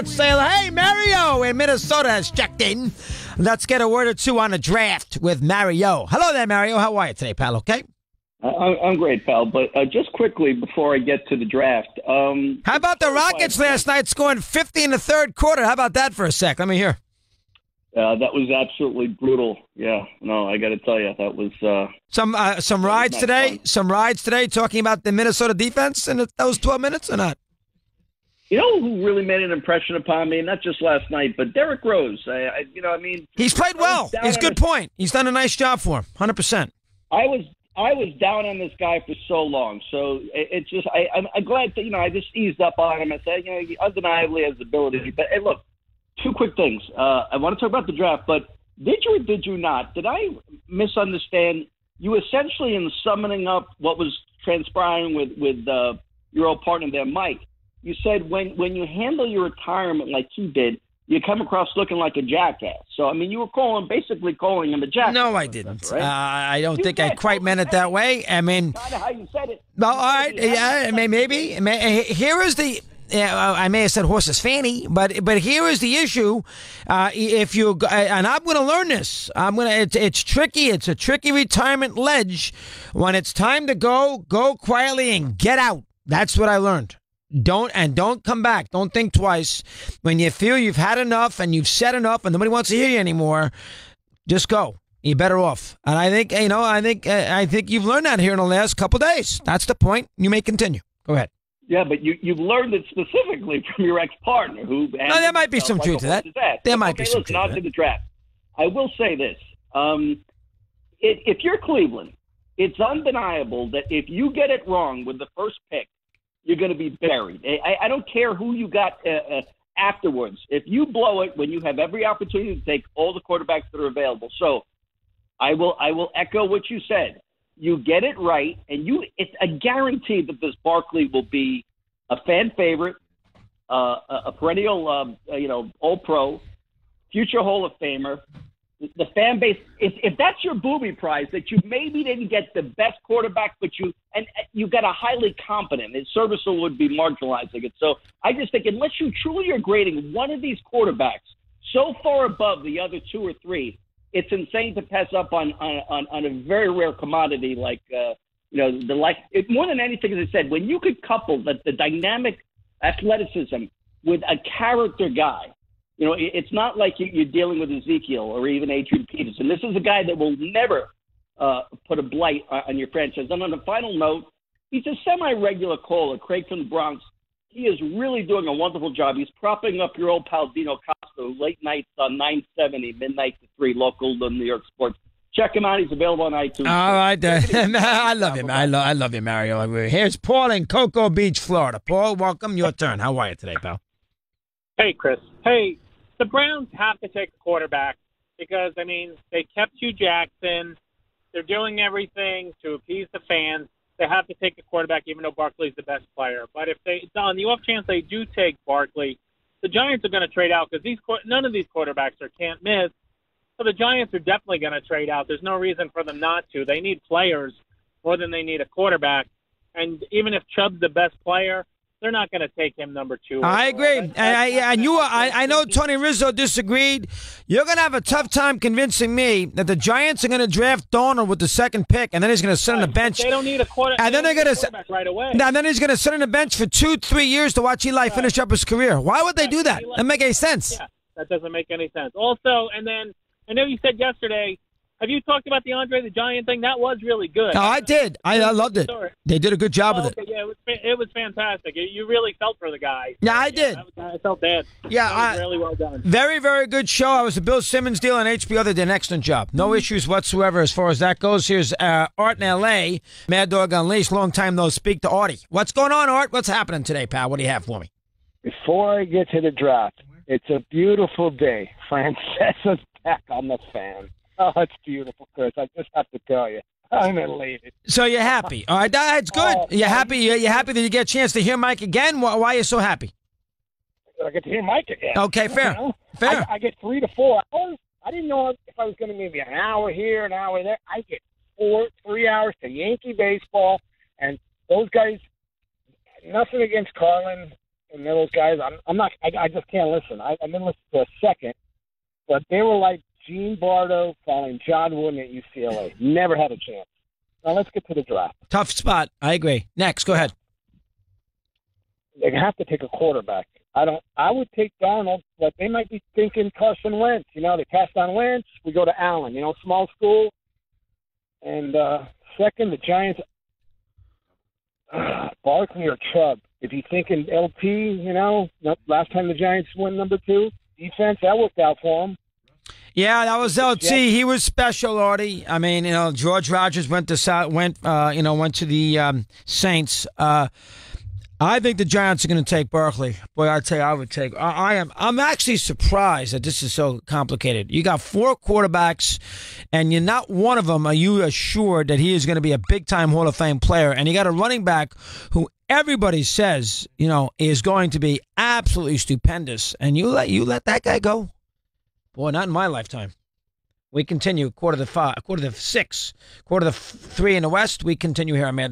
Let's say, hey, Mario in Minnesota has checked in. Let's get a word or two on the draft with Mario. Hello there, Mario. How are you today, pal? Okay? I'm great, pal. But just quickly before I get to the draft. How about the Rockets last night scoring 50 in the third quarter? How about that for a sec? Let me hear. That was absolutely brutal. Yeah, no, I got to tell you, that was some rides today. Fun. Some rides today talking about the Minnesota defense in those 12 minutes or not? You know who really made an impression upon me? Not just last night, but Derrick Rose. He's played well. It's a good point. He's done a nice job for him. 100%. I was down on this guy for so long, so it's just I'm glad that I just eased up on him. I said he undeniably has the ability. But hey, look, two quick things. I want to talk about the draft, but did you or did you not? Did I misunderstand you essentially in summoning up what was transpiring with your old partner there, Mike? You said when you handle your retirement like he did, you come across looking like a jackass. So, I mean, you were basically calling him a jackass. No, I didn't. Right? I don't think I quite meant it that way. I mean, kind of how you said it. Well, all right. Yeah, maybe. Here is the... Yeah, I may have said horse's fanny, but here is the issue. If you and I'm going to learn this. It's tricky. It's a tricky retirement ledge. When it's time to go quietly and get out. That's what I learned. Don't come back. Don't think twice. When you feel you've had enough and you've said enough and nobody wants to hear you anymore, just go. You're better off. And I think I think you've learned that here in the last couple of days. That's the point. You may continue. Go ahead. Yeah, but you've learned it specifically from your ex-partner who. No, there might be some truth to that. There might be some truth to that. On to the draft. I will say this: if you're Cleveland, it's undeniable that if you get it wrong with the first pick, you're going to be buried. I don't care who you got afterwards. If you blow it when you have every opportunity to take all the quarterbacks that are available, so I will echo what you said. You get it right, and it's a guarantee that this Barkley will be a fan favorite, a perennial, All-Pro, future Hall of Famer. The fan base, if that's your booby prize, that you maybe didn't get the best quarterback, but you got a highly competent, his serviceable would be marginalizing it. So I just think unless you truly are grading one of these quarterbacks so far above the other two or three, it's insane to pass up on a very rare commodity like more than anything, as I said, when you could couple the dynamic athleticism with a character guy. It's not like you're dealing with Ezekiel or even Adrian Peterson. This is a guy that will never put a blight on your franchise. And on a final note, he's a semi-regular caller, Craig from the Bronx. He is really doing a wonderful job. He's propping up your old pal Dino Costa, late nights on 970, midnight to 3, local to New York sports. Check him out. He's available on iTunes. All right. I love him. I love you, Mario. Here's Paul in Cocoa Beach, Florida. Paul, welcome. Your turn. How are you today, pal? Hey, Chris. Hey, the Browns have to take a quarterback because, they kept Hugh Jackson. They're doing everything to appease the fans. They have to take a quarterback, even though Barkley's the best player. But if on the off chance they do take Barkley, the Giants are going to trade out because none of these quarterbacks are can't miss. So the Giants are definitely going to trade out. There's no reason for them not to. They need players more than they need a quarterback. And even if Chubb's the best player, they're not going to take him number 2. I agree. I know Tony Rizzo disagreed. You're going to have a tough time convincing me that the Giants are going to draft Darnold with the second pick, and then he's going to sit on the bench. They don't need a quarterback. And then they're going to right away. And then he's going to sit on the bench for 2-3 years to watch Eli finish up his career. Why would they do that? That doesn't make any sense. Yeah, that doesn't make any sense. Also, and then I know you said yesterday, have you talked about the Andre the Giant thing? That was really good. Oh, I did. I loved it. They did a good job with it. Yeah, it was fantastic. You really felt for the guy. Yeah, I did. I felt bad. Yeah, that was really well done. Very, very good show. I was a Bill Simmons deal on HBO. They did an excellent job. No issues whatsoever as far as that goes. Here's Art in L.A., Mad Dog Unleashed. Long time no speak to Artie. What's going on, Art? What's happening today, pal? What do you have for me? Before I get to the draft, it's a beautiful day. Francesa's back on the fan. Oh, it's beautiful, Chris. I just have to tell you, I'm elated. So you're happy. All right, that's good. You're happy. You're happy that you get a chance to hear Mike again? Why are you so happy? I get to hear Mike again. Okay, fair. Fair. I get 3 to 4 hours. I didn't know if I was going to maybe an hour here, an hour there. I get 3 hours to Yankee baseball. And those guys, nothing against Carlin. and those guys, I'm not. I just can't listen. I didn't listen for a second, but they were like Gene Bardo following John Wooden at UCLA. Never had a chance. Now let's get to the draft. Tough spot. I agree. Next, go ahead. They have to take a quarterback. I would take Darnold, but they might be thinking Carson Wentz. You know, they passed on Wentz. We go to Allen. You know, small school. And second, the Giants. Barkley or Chubb. If you're thinking LT, you know, last time the Giants won number 2 defense, that worked out for them. Yeah, that was LT. He was special, Artie. I mean, you know, George Rogers went to the Saints. I think the Giants are going to take Barkley. Boy, I tell you, I would take. I'm actually surprised that this is so complicated. You got 4 quarterbacks, and you're not one of them. Are you assured that he is going to be a big-time Hall of Fame player? And you got a running back who everybody says, you know, is going to be absolutely stupendous. And you let that guy go? Boy, not in my lifetime. We continue, quarter to 6, quarter to 3 in the West. We continue here on Mad